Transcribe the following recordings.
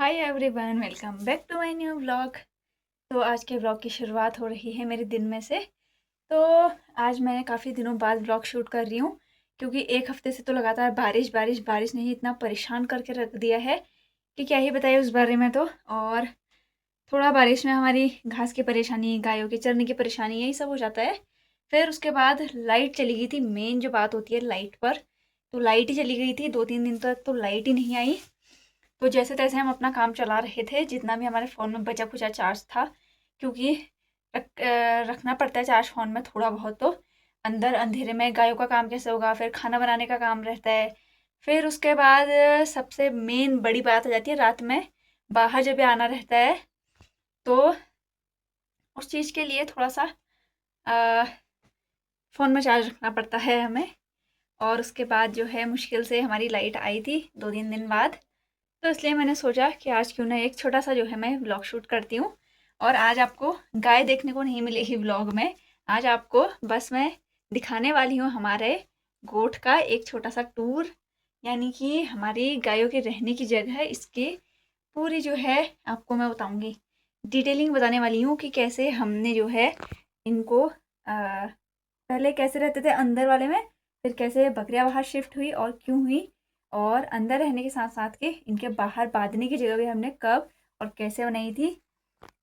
Hi everyone, welcome back to my new vlog. तो आज के व्लॉग की शुरुआत हो रही है मेरे दिन में से। तो आज मैं काफ़ी दिनों बाद व्लॉग शूट कर रही हूँ, क्योंकि एक हफ्ते से तो लगातार बारिश बारिश बारिश ने ही इतना परेशान करके रख दिया है कि क्या ही बताइए उस बारे में। तो और थोड़ा बारिश में हमारी घास की परेशानी, गायों के चरने की परेशानी, यही सब हो जाता है। फिर उसके बाद लाइट चली गई थी। मेन जो बात होती है लाइट पर, तो लाइट ही चली गई थी 2-3 दिन तक, तो लाइट ही नहीं आई। तो जैसे तैसे हम अपना काम चला रहे थे, जितना भी हमारे फ़ोन में बचा खुचा चार्ज था, क्योंकि रखना पड़ता है चार्ज फ़ोन में थोड़ा बहुत। तो अंदर अंधेरे में गायों का काम कैसे होगा, फिर खाना बनाने का काम रहता है। फिर उसके बाद सबसे मेन बड़ी बात आ जाती है रात में बाहर जब भी आना रहता है, तो उस चीज़ के लिए थोड़ा सा फ़ोन में चार्ज रखना पड़ता है हमें। और उसके बाद जो है मुश्किल से हमारी लाइट आई थी 2-3 दिन बाद। तो इसलिए मैंने सोचा कि आज क्यों ना एक छोटा सा जो है मैं व्लॉग शूट करती हूँ। और आज आपको गाय देखने को नहीं मिलेगी व्लॉग में। आज आपको बस मैं दिखाने वाली हूँ हमारे गोठ का एक छोटा सा टूर, यानी कि हमारी गायों के रहने की जगह, इसकी पूरी जो है आपको मैं बताऊंगी, डिटेलिंग बताने वाली हूँ कि कैसे हमने जो है इनको पहले कैसे रहते थे अंदर वाले में, फिर कैसे बकरियां बाहर शिफ्ट हुई और क्यों हुई, और अंदर रहने के साथ साथ के इनके बाहर बांधने की जगह भी हमने कब और कैसे बनाई थी।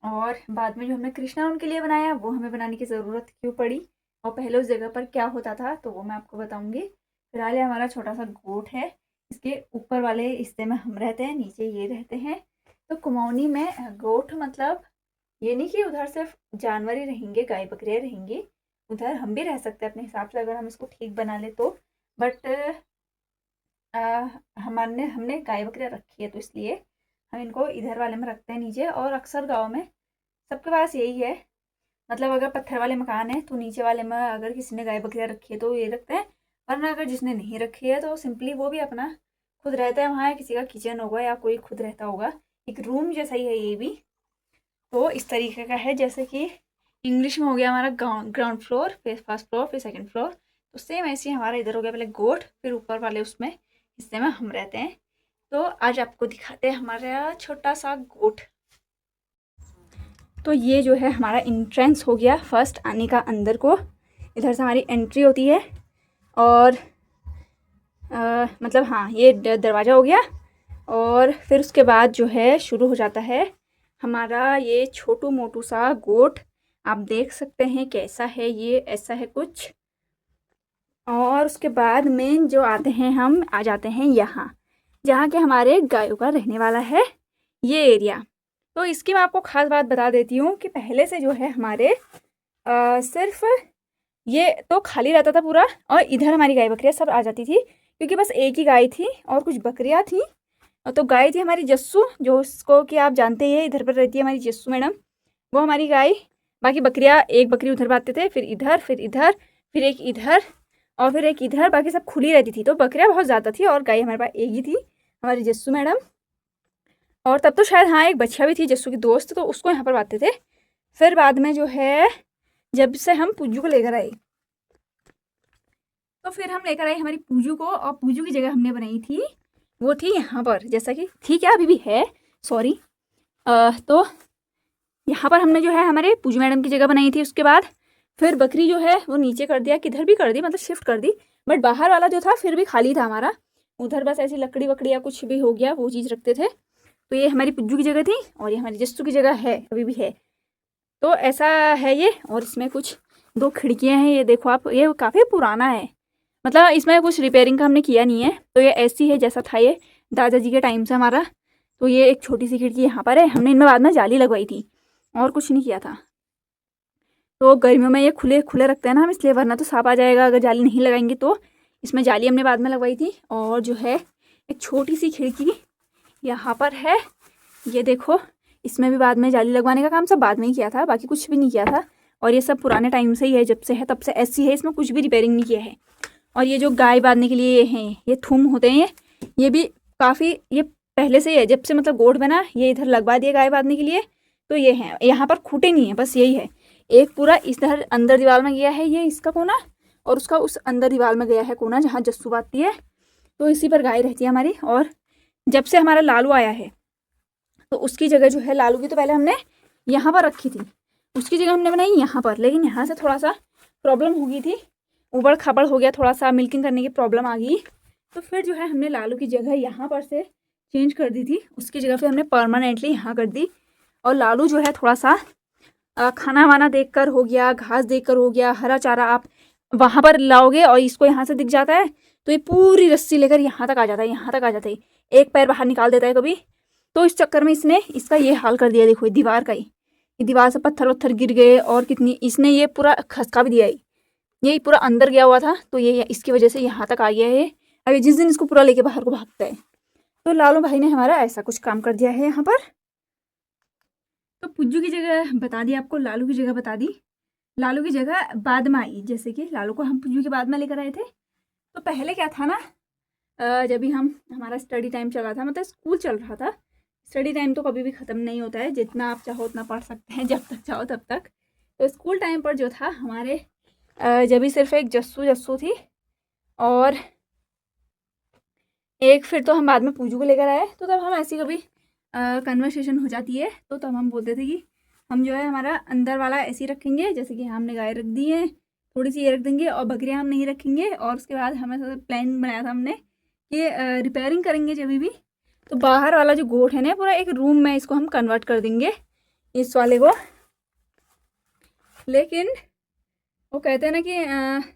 और बाद में जो हमने कृष्णा उनके लिए बनाया वो हमें बनाने की ज़रूरत क्यों पड़ी, और पहले उस जगह पर क्या होता था, तो वो मैं आपको बताऊंगी। फिलहाल ये हमारा छोटा सा गोठ है। इसके ऊपर वाले हिस्से में हम रहते हैं, नीचे ये रहते हैं। तो कुमाऊनी में गोठ मतलब ये नहीं कि उधर सिर्फ जानवर ही रहेंगे, गाय बकरियाँ रहेंगी। उधर हम भी रह सकते हैं अपने हिसाब से, अगर हम इसको ठीक बना ले तो। बट हमारे हमने गाय बकरियाँ रखी है, तो इसलिए हम इनको इधर वाले में रखते हैं नीचे। और अक्सर गाँव में सबके पास यही है। मतलब अगर पत्थर वाले मकान है तो नीचे वाले में अगर किसी ने गाय बकरियाँ रखी है तो ये रखते हैं, वरना अगर जिसने नहीं रखी है तो सिंपली वो भी अपना खुद रहता है वहाँ, किसी का किचन होगा या कोई खुद रहता होगा। एक रूम जैसा ही है ये भी। तो इस तरीके का है, जैसे कि इंग्लिश में हो गया हमारा ग्राउंड फ्लोर, फिर फर्स्ट फ्लोर, फिर सेकंड फ्लोर। तो सेम ऐसे ही हमारा इधर हो गया पहले गोठ, फिर ऊपर वाले उसमें हिस्से में हम रहते हैं। तो आज आपको दिखाते हैं हमारा छोटा सा गोठ। तो ये जो है हमारा इंट्रेंस हो गया फर्स्ट आने का अंदर को। इधर से हमारी एंट्री होती है। और मतलब हाँ, ये दरवाज़ा हो गया। और फिर उसके बाद जो है शुरू हो जाता है हमारा ये छोटू मोटू सा गोठ। आप देख सकते हैं कैसा है ये, ऐसा है कुछ। और उसके बाद मेन जो आते हैं, हम आ जाते हैं यहाँ, जहाँ के हमारे गायों का रहने वाला है ये एरिया। तो इसकी मैं आपको ख़ास बात बता देती हूँ कि पहले से जो है हमारे सिर्फ ये तो खाली रहता था पूरा, और इधर हमारी गाय बकरियाँ सब आ जाती थी, क्योंकि बस एक ही गाय थी और कुछ बकरियाँ थी। और तो गाय थी हमारी जस्सू, जो उसको कि आप जानते ही हैं, इधर पर रहती है हमारी जस्सू मैडम, वो हमारी गाय। बाकी बकरियाँ, एक बकरी उधर बांधते थे, फिर इधर, फिर इधर, फिर एक इधर, और फिर एक इधर, बाकी सब खुली रहती थी। तो बकरियाँ बहुत ज़्यादा थी और गाय हमारे पास एक ही थी, हमारी जस्सू मैडम। और तब तो शायद हाँ एक बच्चा भी थी जस्सू की दोस्त, तो उसको यहाँ पर बांधते थे। फिर बाद में जो है जब से हम पूजू को लेकर आए, तो फिर हम लेकर आए हमारी पूजू को, और पूजू की जगह हमने बनाई थी, वो थी यहाँ पर, जैसा कि थी क्या, अभी भी है, सॉरी। तो यहाँ पर हमने जो है हमारे पूजू मैडम की जगह बनाई थी। उसके बाद फिर बकरी जो है वो नीचे कर दिया, किधर भी कर दी, मतलब शिफ्ट कर दी। बट बाहर वाला जो था फिर भी खाली था हमारा, उधर बस ऐसी लकड़ी वकड़ी या कुछ भी हो गया वो चीज़ रखते थे। तो ये हमारी पुज्जू की जगह थी, और ये हमारी जस्सू की जगह है, अभी भी है। तो ऐसा है ये। और इसमें कुछ 2 खिड़कियाँ हैं, ये देखो आप, ये काफ़ी पुराना है, मतलब इसमें कुछ रिपेयरिंग का हमने किया नहीं है। तो ये ऐसी है जैसा था ये दादाजी के टाइम से हमारा। तो ये एक छोटी सी खिड़की यहाँ पर है, हमने इनमें बाद में जाली लगवाई थी, और कुछ नहीं किया था। तो गर्मियों में ये खुले खुले रखते हैं ना हम, इसलिए, वरना तो सांप आ जाएगा अगर जाली नहीं लगाएंगे। तो इसमें जाली हमने बाद में लगवाई थी। और जो है एक छोटी सी खिड़की यहाँ पर है, ये देखो, इसमें भी बाद में जाली लगवाने का काम सब बाद में ही किया था, बाकी कुछ भी नहीं किया था। और ये सब पुराने टाइम से ही है, जब से है तब से ऐसी है, इसमें कुछ भी रिपेयरिंग नहीं किया है। और ये जो गाय बांधने के लिए हैं, ये थूम होते हैं, ये भी काफ़ी, ये पहले से ही है, जब से मतलब गोठ बना ये इधर लगवा दिया गाय बांधने के लिए। तो ये है, यहाँ पर खूटे नहीं है, बस यही है। एक पूरा इधर अंदर दीवार में गया है ये इसका कोना, और उसका उस अंदर दीवार में गया है कोना जहाँ जस्सू बांधती है। तो इसी पर गाय रहती है हमारी। और जब से हमारा लालू आया है, तो उसकी जगह जो है लालू की तो पहले हमने यहाँ पर रखी थी, उसकी जगह हमने बनाई यहाँ पर। लेकिन यहाँ से थोड़ा सा प्रॉब्लम हो गई थी, उबड़ खाबड़ हो गया, थोड़ा सा मिल्किंग करने की प्रॉब्लम आ गई। तो फिर जो है हमने लालू की जगह यहाँ पर से चेंज कर दी थी, उसकी जगह फिर हमने परमानेंटली यहाँ कर दी। और लालू जो है थोड़ा सा खाना वाना देखकर हो गया, घास देखकर हो गया, हरा चारा आप वहाँ पर लाओगे और इसको यहाँ से दिख जाता है तो ये पूरी रस्सी लेकर यहाँ तक आ जाता है, यहाँ तक आ जाता है, एक पैर बाहर निकाल देता है कभी। तो इस चक्कर में इसने इसका ये हाल कर दिया। देखो दीवार का ही, ये दीवार से पत्थर वत्थर गिर गए और कितनी इसने ये पूरा खसका भी दिया है, ये पूरा अंदर गया हुआ था तो ये इसकी वजह से यहाँ तक आ गया है। अभी जिस दिन इसको पूरा लेके बाहर को भागता है। तो लालू भाई ने हमारा ऐसा कुछ काम कर दिया है यहाँ पर। तो पुज्जू की जगह बता दी आपको, लालू की जगह बता दी। लालू की जगह बाद में आई, जैसे कि लालू को हम पुज्जू के बाद में लेकर आए थे। तो पहले क्या था ना, जब भी हमारा स्टडी टाइम चला था, मतलब स्कूल चल रहा था, स्टडी टाइम तो कभी भी ख़त्म नहीं होता है, जितना आप चाहो उतना पढ़ सकते हैं, जब तक चाहो तब तक। तो स्कूल टाइम पर जो था हमारे जब भी सिर्फ एक जस्सू थी और एक फिर तो हम बाद में पूजू को लेकर आए। तो तब हम ऐसी कभी कन्वर्सेशन हो जाती है तो तब हम बोलते थे कि हम जो है हमारा अंदर वाला ऐसे ही रखेंगे, जैसे कि हमने गाय रख दी है, थोड़ी सी ये रख देंगे और बकरियां हम नहीं रखेंगे। और उसके बाद हमें प्लान बनाया था हमने कि रिपेयरिंग करेंगे जब भी, तो बाहर वाला जो गोट है ना पूरा एक रूम में इसको हम कन्वर्ट कर देंगे इस वाले को। लेकिन वो कहते हैं ना कि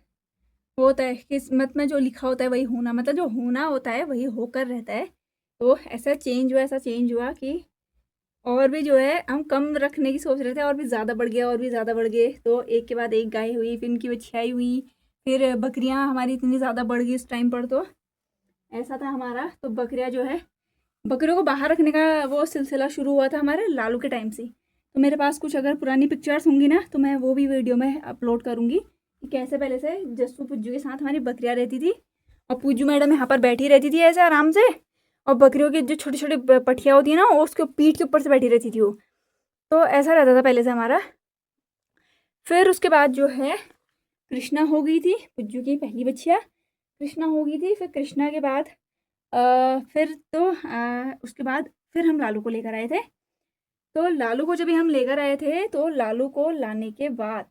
होता है किस्मत में जो लिखा होता है वही होना, मतलब जो होना होता है वही होकर रहता है। तो ऐसा चेंज हुआ कि और भी जो है हम कम रखने की सोच रहे थे और भी ज़्यादा बढ़ गया, और भी ज़्यादा बढ़ गए। तो एक के बाद एक गाय हुई, फिर इनकी बछियाई हुई, फिर बकरियां हमारी इतनी ज़्यादा बढ़ गई उस टाइम पर। तो ऐसा था हमारा। तो बकरियां जो है, बकरियों को बाहर रखने का वो सिलसिला शुरू हुआ था हमारे लालू के टाइम से। तो मेरे पास कुछ अगर पुरानी पिक्चर्स होंगी ना तो मैं वो भी वीडियो में अपलोड करूँगी कि कैसे पहले से जस्सू पुज्जू के साथ हमारी बकरियाँ रहती थी और पूजू मैडम यहाँ पर बैठी रहती थी ऐसे आराम से, और बकरियों की जो छोटी छोटी पट्टियाँ होती है ना वो उसके पीठ के ऊपर से बैठी रहती थी वो। तो ऐसा रहता था पहले से हमारा। फिर उसके बाद जो है कृष्णा हो गई थी, पुज्जू की पहली बच्चिया कृष्णा हो गई थी। फिर कृष्णा के बाद उसके बाद फिर हम लालू को लेकर आए थे। तो लालू को जब हम लेकर आए थे तो लालू को लाने के बाद,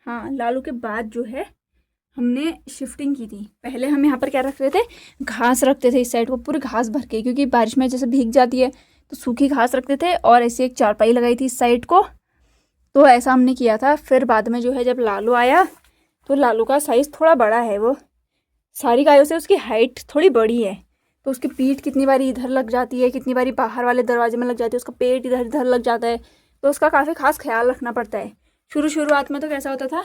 हाँ लालू के बाद जो है हमने शिफ्टिंग की थी। पहले हम यहाँ पर क्या रख रहे थे, घास रखते थे इस साइड को पूरी घास भर के, क्योंकि बारिश में जैसे भीग जाती है तो सूखी घास रखते थे, और ऐसी एक चारपाई लगाई थी इस साइड को। तो ऐसा हमने किया था। फिर बाद में जो है जब लालू आया तो लालू का साइज़ थोड़ा बड़ा है, वो सारी गायों से उसकी हाइट थोड़ी बड़ी है। तो उसकी पीठ कितनी बारी इधर लग जाती है, कितनी बारी बाहर वाले दरवाजे में लग जाती है, उसका पेट इधर इधर लग जाता है। तो उसका काफ़ी खास ख्याल रखना पड़ता है। शुरुआत में तो कैसा होता था,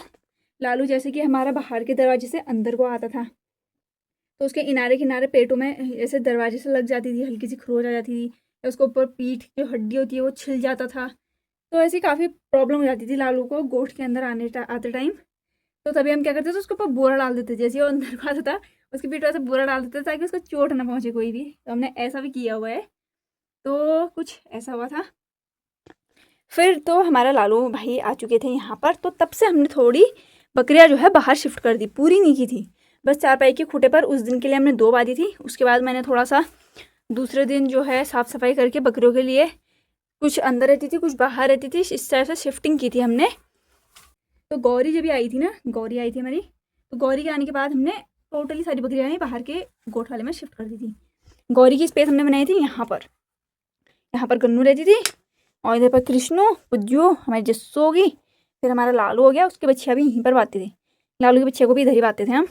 लालू जैसे कि हमारा बाहर के दरवाजे से अंदर को आता था तो उसके किनारे पेटों में ऐसे दरवाजे से लग जाती थी, हल्की सी खरोच आ जाती थी, या उसके ऊपर पीठ जो हड्डी होती है वो छिल जाता था। तो ऐसी काफ़ी प्रॉब्लम हो जाती थी लालू को गोश्त के अंदर आते टाइम। तो तभी हम क्या करते थे, उसके ऊपर बोरा डाल देते, जैसे वो अंदर को आता था उसकी पीठ पर से बोरा डाल देते ताकि उसको चोट ना पहुँचे कोई भी। तो हमने ऐसा भी किया हुआ है। तो कुछ ऐसा हुआ था। फिर तो हमारा लालू भाई आ चुके थे यहाँ पर, तो तब से हमने थोड़ी बकरियाँ जो है बाहर शिफ्ट कर दी, पूरी नहीं की थी, बस चारपाई के खूटे पर उस दिन के लिए हमने 2 बांधी थी। उसके बाद मैंने थोड़ा सा दूसरे दिन जो है साफ़ सफाई करके बकरियों के लिए कुछ अंदर रहती थी कुछ बाहर रहती थी, इस तरह से शिफ्टिंग की थी हमने। तो गौरी जब आई थी ना, गौरी आई थी हमारी, तो गौरी के आने के बाद हमने टोटली सारी बकरियाँ ही बाहर के गोठ वाले में शिफ्ट कर दी थी। गौरी की स्पेस हमने बनाई थी यहाँ पर गन्नू रहती थी, और इधर पर कृष्णो पुज्जू हमारी जस्सू होगी, फिर हमारा लालू हो गया, उसके बच्चियाँ भी यहीं पर बांधते थे, लालू की बच्चियों को भी इधर ही बांधते थे हम।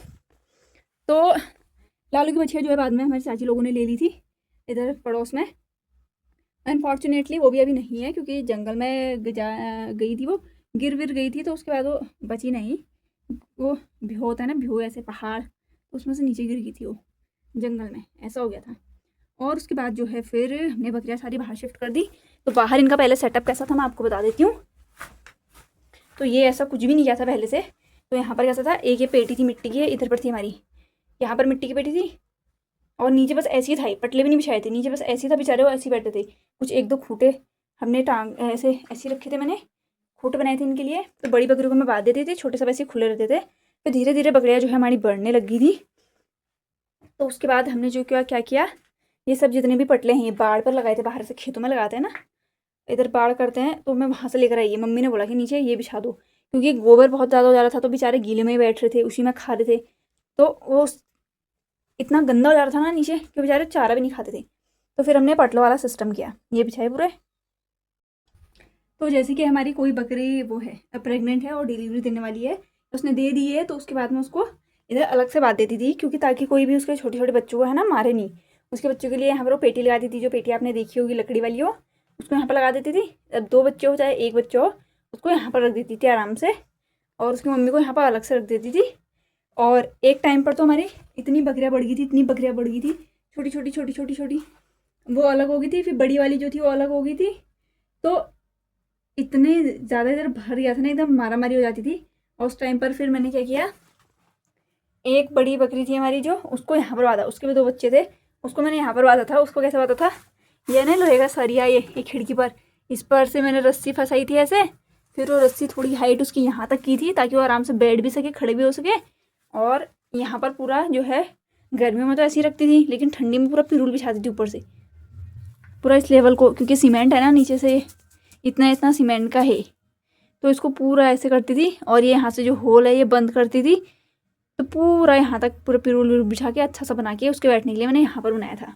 तो लालू की बच्चियाँ जो है बाद में हमारी चाची लोगों ने ले ली थी इधर पड़ोस में। अनफॉर्चुनेटली वो भी अभी नहीं है, क्योंकि जंगल में गई थी, वो गिर गई थी, तो उसके बाद वो बची नहीं। वो भ्यू होता है ना, भ्यू ऐसे पहाड़, उसमें से नीचे गिर गई थी वो जंगल में, ऐसा हो गया था। और उसके बाद जो है फिर हमने बकरियाँ सारी बाहर शिफ्ट कर दी। तो बाहर इनका पहले सेटअप कैसा था मैं आपको बता देती हूँ। तो ये ऐसा कुछ भी नहीं किया था पहले से। तो यहाँ पर कैसा था, एक ये पेटी थी मिट्टी की, इधर पर थी हमारी, यहाँ पर मिट्टी की पेटी थी, और नीचे बस ऐसी था, पटले भी नहीं बिछाए थे, नीचे बस ऐसी था, बेचारे वो ऐसे ही बैठे थे। कुछ 1-2 खूटे हमने टांग ऐसे रखे थे, मैंने खूटे बनाए थे इनके लिए। तो बड़ी बकरियों को मैं बांध देती थी, छोटे सब ऐसे खुले रहते थे। फिर धीरे धीरे बकरियाँ जो है हमारी बढ़ने लगी थी। तो उसके बाद हमने जो क्या किया, ये सब जितने भी पटले हैं ये बाड़ पर लगाए थे, बाहर से खेतों में लगाते हैं ना, इधर बाड़ करते हैं, तो मैं वहाँ से लेकर आई है। मम्मी ने बोला कि नीचे ये बिछा दो, क्योंकि गोबर बहुत ज़्यादा हो जा रहा था, तो बेचारे गीले में ही बैठ रहे थे, उसी में खा रहे थे, तो वो इतना गंदा हो जा रहा था ना नीचे कि बेचारे चारा भी नहीं खाते थे। तो फिर हमने पटलों वाला सिस्टम किया, ये बिछाए पूरे। तो जैसे कि हमारी कोई बकरी वो है प्रेग्नेंट है और डिलीवरी देने वाली है, उसने दे दी है, तो उसके बाद में उसको इधर अलग से बांध देती थी, क्योंकि ताकि कोई भी उसके छोटे छोटे बच्चों को है ना मारे नहीं। उसके बच्चों के लिए यहाँ पर वो पेटी लगा दी थी, जो पेटी आपने देखी होगी लकड़ी वाली हो, उसको यहाँ पर लगा देती थी। अब 2 बच्चे हो चाहे 1 बच्चा हो, उसको यहाँ पर रख देती थी आराम से, और उसकी मम्मी को यहाँ पर अलग से रख देती थी। और एक टाइम पर तो हमारी इतनी बकरियाँ बढ़ गई थी, इतनी बकरियाँ बढ़ गई थी, छोटी छोटी छोटी छोटी छोटी, वो अलग हो गई थी, फिर बड़ी वाली जो थी वो अलग हो गई थी। तो इतने ज़्यादा इधर भर गया था ना, एकदम मारा मारी हो जाती थी। और उस टाइम पर फिर मैंने क्या किया, एक बड़ी बकरी थी हमारी जो, उसको यहाँ पर बांधा, उसके भी 2 बच्चे थे, उसको मैंने यहाँ पर बांधा था। उसको कैसे बांधा था, ये ना लोहे का सरिया, ये खिड़की पर, इस पर से मैंने रस्सी फंसाई थी ऐसे, फिर वो रस्सी थोड़ी हाइट उसकी यहाँ तक की थी, ताकि वो आराम से बैठ भी सके, खड़े भी हो सके। और यहाँ पर पूरा जो है, गर्मियों में तो ऐसे ही रखती थी, लेकिन ठंडी में पूरा पिरूल बिछाती थी ऊपर से पूरा इस लेवल को, क्योंकि सीमेंट है ना नीचे से, इतना इतना सीमेंट का है, तो इसको पूरा ऐसे करती थी। और ये यहाँ से जो होल है ये बंद करती थी, तो पूरा यहाँ तक पूरा पिरूल बिछा के अच्छा सा बना के उसके बैठने के लिए मैंने यहाँ पर बनाया था।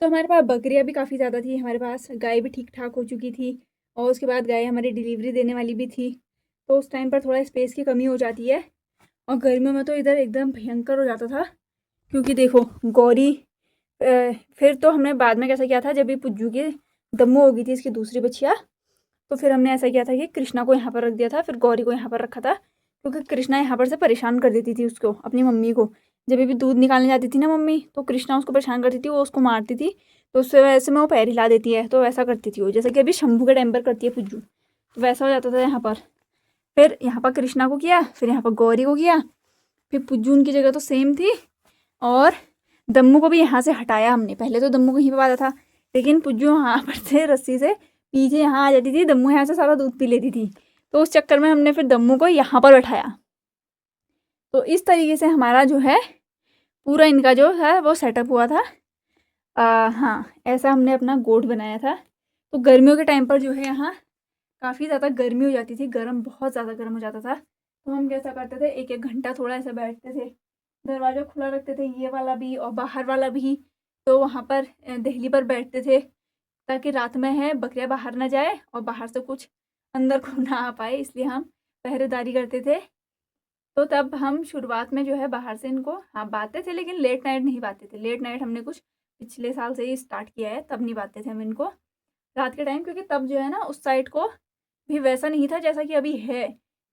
तो हमारे पास बकरियाँ भी काफ़ी ज़्यादा थी, हमारे पास गाय भी ठीक ठाक हो चुकी थी, और उसके बाद गाय हमारी डिलीवरी देने वाली भी थी। तो उस टाइम पर थोड़ा स्पेस की कमी हो जाती है, और गर्मियों में तो इधर एकदम भयंकर हो जाता था। क्योंकि देखो गौरी, फिर तो हमने बाद में कैसा किया था, जब भी पुज्जू की दम्मू हो गई थी इसकी दूसरी बच्चिया, तो फिर हमने ऐसा किया था कि कृष्णा को यहाँ पर रख दिया था, फिर गौरी को यहाँ पर रखा था, क्योंकि कृष्णा यहाँ पर से परेशान कर देती थी उसको, अपनी मम्मी को। जब भी दूध निकालने जाती थी ना मम्मी, तो कृष्णा उसको परेशान करती थी, वो उसको मारती थी, तो उससे वैसे में वो पैर हिला देती है, तो वैसा करती थी वो, जैसे कि अभी शंभू के टाइम पर करती है पुज्जू, तो वैसा हो जाता था यहाँ पर। फिर यहाँ पर कृष्णा को किया, फिर यहाँ पर गौरी को किया, फिर पुज्जू उनकी जगह तो सेम थी। और दम्मू को भी यहाँ से हटाया हमने, पहले तो दम्मू को यहीं पर बांधा था, लेकिन पुज्जू यहाँ पर से रस्सी से पीछे यहाँ आ जाती थी, दम्मू यहाँ से सारा दूध पी लेती थी, तो उस चक्कर में हमने फिर दम्मू को यहाँ पर बैठाया। तो इस तरीके से हमारा जो है पूरा इनका जो है वो सेटअप हुआ था। हाँ, ऐसा हमने अपना गोठ बनाया था। तो गर्मियों के टाइम पर जो है यहाँ काफ़ी ज़्यादा गर्मी हो जाती थी, गर्म, बहुत ज़्यादा गर्म हो जाता था। तो हम कैसा करते थे, 1-1 घंटा थोड़ा ऐसा बैठते थे, दरवाज़ा खुला रखते थे, ये वाला भी और बाहर वाला भी। तो वहाँ पर दहली पर बैठते थे, ताकि रात में है बकरियाँ बाहर ना जाए और बाहर से कुछ अंदर को ना आ पाए, इसलिए हम पहरेदारी करते थे। तो तब हम शुरुआत में जो है बाहर से इनको हाँ बांधते थे, लेकिन लेट नाइट नहीं बांधते थे। लेट नाइट हमने कुछ पिछले साल से ही स्टार्ट किया है, तब नहीं बांधते थे हम इनको रात के टाइम, क्योंकि तब जो है ना उस साइड को भी वैसा नहीं था जैसा कि अभी है।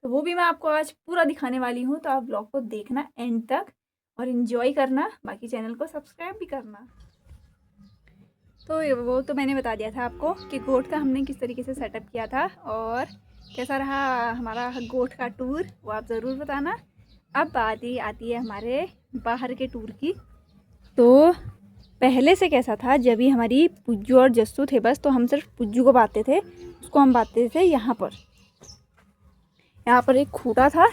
तो वो भी मैं आपको आज पूरा दिखाने वाली हूँ, तो आप ब्लॉग को देखना एंड तक और इन्जॉय करना, बाकी चैनल को सब्सक्राइब भी करना। तो वो तो मैंने बता दिया था आपको कि गोट का हमने किस तरीके से सेटअप किया था और कैसा रहा हमारा गोट का टूर, वो आप ज़रूर बताना। अब बात ही आती है हमारे बाहर के टूर की। तो पहले से कैसा था, जब भी हमारी पुज्जू और जस्सू थे बस, तो हम सिर्फ पुज्जू को बांधते थे, उसको हम बांधते थे यहाँ पर एक खूटा था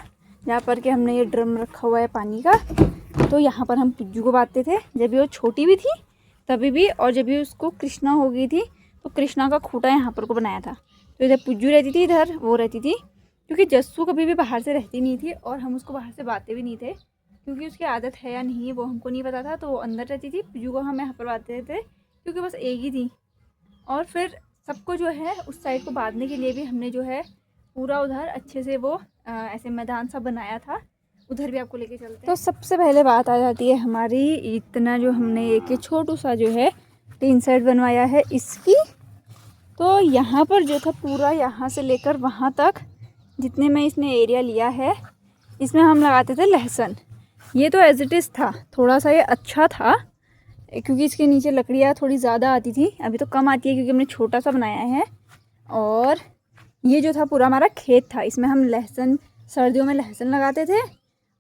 जहाँ पर कि हमने ये ड्रम रखा हुआ है पानी का, तो यहाँ पर हम पुज्जू को बांधते थे जब भी वो छोटी भी थी तभी भी, और जब भी उसको कृष्णा हो गई थी तो कृष्णा का खूटा यहाँ पर को बनाया था। तो इधर पुज्जू रहती थी, इधर वो रहती थी, क्योंकि जस्सू कभी भी बाहर से रहती नहीं थी और हम उसको बाहर से बांधते भी नहीं थे, क्योंकि उसकी आदत है या नहीं वो हमको नहीं पता था। तो वो अंदर रहती थी, पुज्जू को हम यहाँ पर बांधते थे क्योंकि बस एक ही थी। और फिर सबको जो है उस साइड को बांधने के लिए भी हमने जो है पूरा उधर अच्छे से वो ऐसे मैदान सा बनाया था, उधर भी आपको लेके चलते हैं। तो सबसे पहले बात आ जाती है हमारी, इतना जो हमने एक छोटू सा जो है टीन सेट बनवाया है इसकी। तो यहाँ पर जो था पूरा यहाँ से लेकर वहाँ तक जितने में इसने एरिया लिया है, इसमें हम लगाते थे लहसुन। ये तो एज इट इज़ था, थोड़ा सा ये अच्छा था क्योंकि इसके नीचे लकड़ियाँ थोड़ी ज़्यादा आती थी, अभी तो कम आती है क्योंकि हमने छोटा सा बनाया है। और ये जो था पूरा हमारा खेत था, इसमें हम लहसुन, सर्दियों में लहसुन लगाते थे।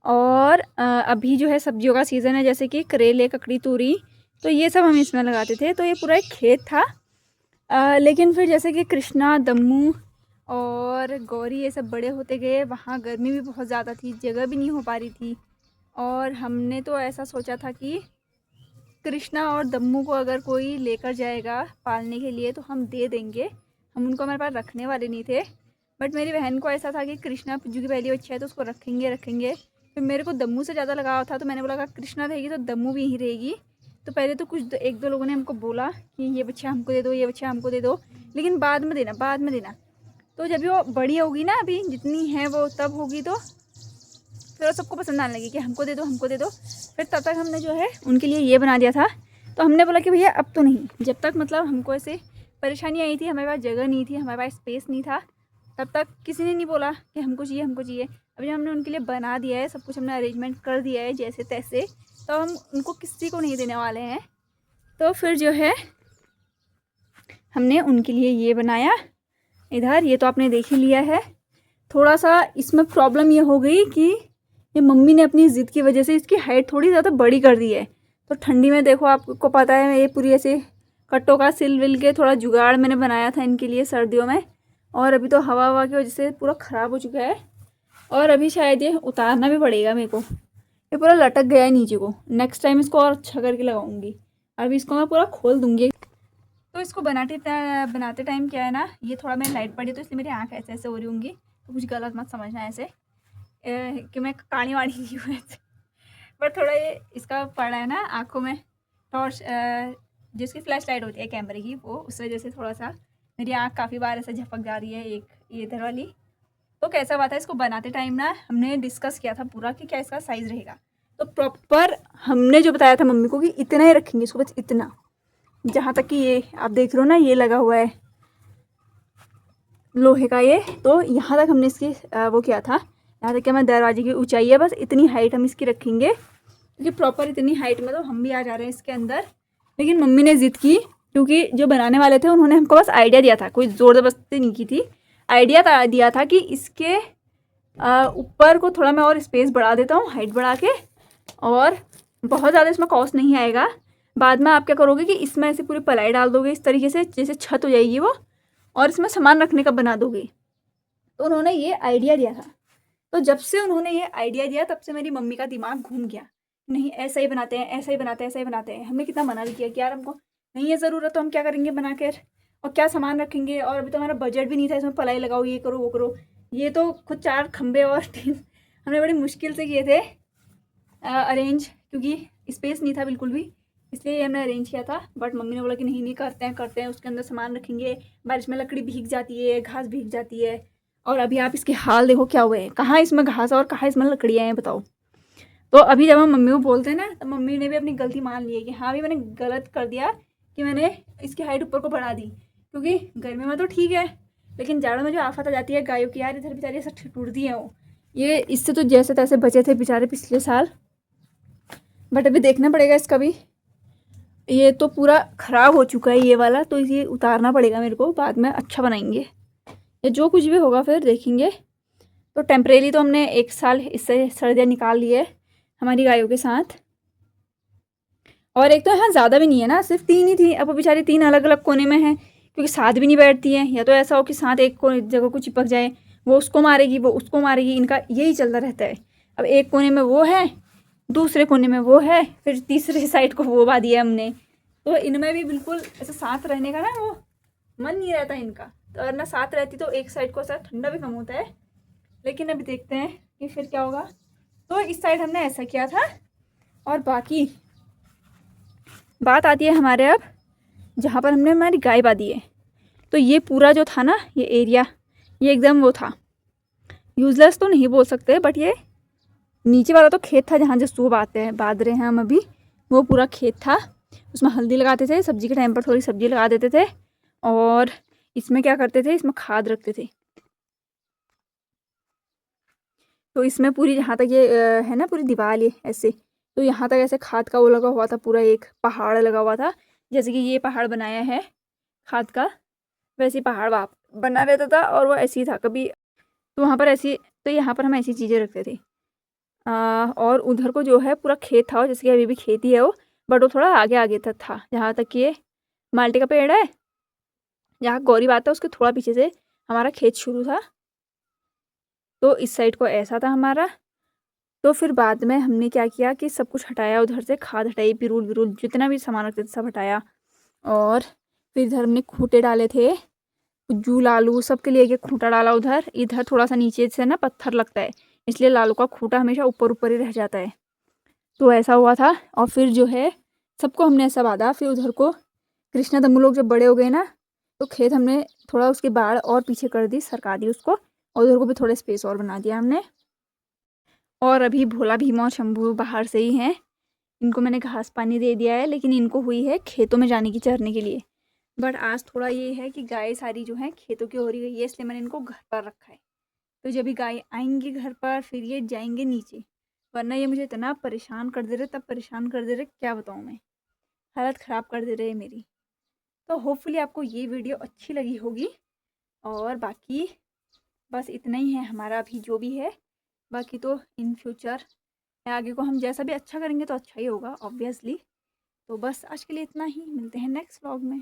और अभी जो है सब्जियों का सीज़न है, जैसे कि करेले, ककड़ी, तूरी, तो ये सब हम इसमें लगाते थे। तो ये पूरा एक खेत था। लेकिन फिर जैसे कि कृष्णा, दम्मू और गौरी ये सब बड़े होते गए, वहाँ गर्मी भी बहुत ज़्यादा थी, जगह भी नहीं हो पा रही थी। और हमने तो ऐसा सोचा था कि कृष्णा और दम्मू को अगर कोई लेकर जाएगा पालने के लिए तो हम दे देंगे, हम उनको हमारे पास रखने वाले नहीं थे। बट मेरी बहन को ऐसा था कि कृष्णा पुज्जू की पहली बच्ची है तो उसको रखेंगे। फिर मेरे को दम्मू से ज़्यादा लगाव था तो मैंने बोला अगर कृष्णा रहेगी तो दम्मू भी यहीं रहेगी। तो पहले तो कुछ एक दो लोगों ने हमको बोला कि ये बच्चा हमको दे दो, ये बच्चा हमको दे दो, लेकिन बाद में देना। तो जब वो बड़ी होगी ना, अभी जितनी है वो तब होगी, तो फिर वो सबको पसंद आने लगी कि हमको दे दो। फिर तब तक हमने जो है उनके लिए ये बना दिया था। तो हमने बोला कि भैया अब तो नहीं, जब तक मतलब हमको ऐसे परेशानी आई थी, हमारे पास जगह नहीं थी, हमारे पास स्पेस नहीं था, तब तक किसी ने नहीं बोला कि हमको चाहिए। अब जब हमने उनके लिए बना दिया है, सब कुछ हमने अरेंजमेंट कर दिया है जैसे तैसे, तो हम उनको किसी को नहीं देने वाले हैं। तो फिर जो है हमने उनके लिए ये बनाया इधर। ये तो आपने देख ही लिया है। थोड़ा सा इसमें प्रॉब्लम ये हो गई कि ये मम्मी ने अपनी ज़िद की वजह से इसकी हाइट थोड़ी ज़्यादा बड़ी कर दी है। तो ठंडी में देखो, आपको पता है, ये पूरी ऐसे कट्टों का सिल विल के थोड़ा जुगाड़ मैंने बनाया था इनके लिए सर्दियों में, और अभी तो हवा की वजह से पूरा ख़राब हो चुका है। और अभी शायद ये उतारना भी पड़ेगा मेरे को, ये पूरा लटक गया है नीचे को। नेक्स्ट टाइम इसको और अच्छा करके लगाऊंगी। अभी इसको मैं पूरा खोल दूंगी। तो इसको बनाते टाइम क्या है ना, ये थोड़ा मेरी लाइट पड़ी तो इसलिए मेरी आँख ऐसे हो रही होंगी, तो कुछ गलत मत समझना ऐसे कि मैं काली वाड़ी की हूँ ऐसे। बट थोड़ा ये इसका पड़ा है ना आँखों में टॉर्च, जिसकी फ्लैश लाइट होती है कैमरे की, वो उस वजह से थोड़ा सा मेरी आँख काफ़ी बार ऐसे झपक जा रही है, एक ये इधर वाली। तो कैसा बात है, इसको बनाते टाइम ना हमने डिस्कस किया था पूरा कि क्या इसका साइज़ रहेगा। तो प्रॉपर हमने जो बताया था मम्मी को कि इतना ही रखेंगे इसको, बस इतना, जहाँ तक कि ये आप देख रहे हो ना, ये लगा हुआ है लोहे का ये, तो यहाँ तक हमने इसकी वो किया था, यहाँ तक कि हमारे दरवाजे की ऊंचाई है, बस इतनी हाइट हम इसकी रखेंगे, क्योंकि प्रॉपर इतनी हाइट में तो हम भी आ जा रहे हैं इसके अंदर। लेकिन मम्मी ने ज़िद की, क्योंकि जो बनाने वाले थे उन्होंने हमको बस आइडिया दिया था, कोई ज़ोर ज़बरदस्ती नहीं की थी, आइडिया दिया था कि इसके ऊपर को थोड़ा मैं और स्पेस बढ़ा देता हूँ, हाइट बढ़ा के, और बहुत ज़्यादा इसमें कॉस्ट नहीं आएगा। बाद में आप क्या करोगे कि इसमें ऐसे पूरी पलाई डाल दोगे इस तरीके से, जैसे छत हो जाएगी वो, और इसमें सामान रखने का बना दोगे। तो उन्होंने ये आइडिया दिया था। तो जब से उन्होंने ये आइडिया दिया तब से मेरी मम्मी का दिमाग घूम गया, नहीं ऐसा ही बनाते हैं। हमने कितना मना भी किया कि यार हमको नहीं है ज़रूरत, तो हम क्या करेंगे बना कर, और क्या सामान रखेंगे, और अभी तो हमारा बजट भी नहीं था इसमें पलाई लगाओ, ये करो वो करो। ये तो खुद 4 खंबे और 3 हमने बड़ी मुश्किल से किए थे अरेंज, क्योंकि स्पेस नहीं था बिल्कुल भी, इसलिए हमने अरेंज किया था। बट मम्मी ने बोला कि नहीं करते हैं, उसके अंदर सामान रखेंगे, बारिश में लकड़ी भीग जाती है, घास भीग जाती है। और अभी आप इसके हाल देखो क्या हुए हैं, कहाँ इसमें घास और कहाँ इसमें लकड़ियाँ हैं, बताओ। तो अभी जब हम मम्मी को बोलते हैं ना, तो मम्मी ने भी अपनी गलती मान ली है कि हाँ भी मैंने गलत कर दिया कि मैंने इसकी हाइट ऊपर को बढ़ा दी, क्योंकि गर्मी में तो ठीक है, लेकिन जाड़ों में जो आफत आ जाती है गायों की, यार इधर बेचारी ऐसा टूटती है वो, ये इससे तो जैसे तैसे बचे थे बेचारे पिछले साल। बट अभी देखना पड़ेगा इसका भी, ये तो पूरा ख़राब हो चुका है ये वाला, तो इसे उतारना पड़ेगा मेरे को, बाद में अच्छा बनाएंगे या जो कुछ भी होगा फिर देखेंगे। तो टेम्परेरी तो हमने 1 साल इससे सर्दियाँ निकाल ली है हमारी गायों के साथ। और एक तो यहाँ ज़्यादा भी नहीं है ना, सिर्फ 3 ही थी, अब वो बेचारी 3 अलग अलग कोने में हैं, क्योंकि साथ भी नहीं बैठती हैं। या तो ऐसा हो कि साथ एक जगह को चिपक जाए, वो उसको मारेगी, वो उसको मारेगी, इनका यही चलता रहता है। अब एक कोने में वो है, दूसरे कोने में वो है, फिर तीसरे साइड को वो बा दिया हमने। तो इनमें भी बिल्कुल ऐसा साथ रहने का ना वो मन नहीं रहता इनका, तो अगर ना साथ रहती तो एक साइड को ऐसा ठंडा भी कम होता है। लेकिन अभी देखते हैं कि फिर क्या होगा। तो इस साइड हमने ऐसा किया था। और बाकी बात आती है हमारे अब जहाँ पर हमने हमारी गाय बांधी है, तो ये पूरा जो था ना ये एरिया, ये एकदम वो था, यूज़लेस तो नहीं बोल सकते, बट ये नीचे वाला तो खेत था जहाँ जसूब बांध रहे हैं हम अभी, वो पूरा खेत था। उसमें हल्दी लगाते थे, सब्जी के टाइम पर थोड़ी सब्जी लगा देते थे, और इसमें क्या करते थे, इसमें खाद रखते थे। तो इसमें पूरी जहाँ तक ये है ना पूरी दीवार ये ऐसे, तो यहाँ तक ऐसे खाद का वो लगा हुआ था, पूरा एक पहाड़ लगा हुआ था, जैसे कि ये पहाड़ बनाया है खाद का, वैसे पहाड़ वहाँ बना रहता था। और वो ऐसे ही था कभी, तो वहाँ पर ऐसी, तो यहाँ पर हम ऐसी चीज़ें रखते थे। और उधर को जो है पूरा खेत था, जैसे कि अभी भी खेती है वो, बट वो थोड़ा आगे आगे तक था, जहाँ तक कि ये माल्टे का पेड़ है, जहाँ गौरी बात है उसके थोड़ा पीछे से हमारा खेत शुरू था। तो इस साइड को ऐसा था हमारा, तो फिर बाद में हमने क्या किया कि सब कुछ हटाया, उधर से खाद हटाई, पिरूल विरूल जितना भी सामान रखते थे सब हटाया। और फिर इधर हमने खूंटे डाले थे, जू लालू सबके लिए एक खूंटा डाला उधर। इधर थोड़ा सा नीचे से ना पत्थर लगता है, इसलिए लालू का खूंटा हमेशा ऊपर ऊपर ही रह जाता है। तो ऐसा हुआ था। और फिर जो है सबको हमने ऐसा बांधा। फिर उधर को कृष्णा तम्बू लोग जब बड़े हो गए ना, तो खेत हमने थोड़ा उसकी बाड़ और पीछे कर दी, सरका दी उसको, और उधर को भी थोड़ा स्पेस और बना दिया हमने। और अभी भोला भीमा और शंभू बाहर से ही हैं, इनको मैंने घास पानी दे दिया है, लेकिन इनको हुई है खेतों में जाने की चरने के लिए। बट आज थोड़ा ये है कि गाय सारी जो है खेतों की ओर ही गई है, इसलिए मैंने इनको घर पर रखा है। तो जब भी गाय आएंगी घर पर फिर ये जाएंगे नीचे, वरना ये मुझे इतना परेशान कर दे रहे, तब परेशान कर दे रहे क्या बताऊँ मैं, हालत ख़राब कर दे रहे मेरी। तो होपफुली आपको ये वीडियो अच्छी लगी होगी। और बाकी बस इतना ही है हमारा अभी जो भी है। बाकी तो इन फ्यूचर आगे को हम जैसा भी अच्छा करेंगे तो अच्छा ही होगा ऑब्वियसली। तो बस आज के लिए इतना ही, मिलते हैं नेक्स्ट व्लॉग में।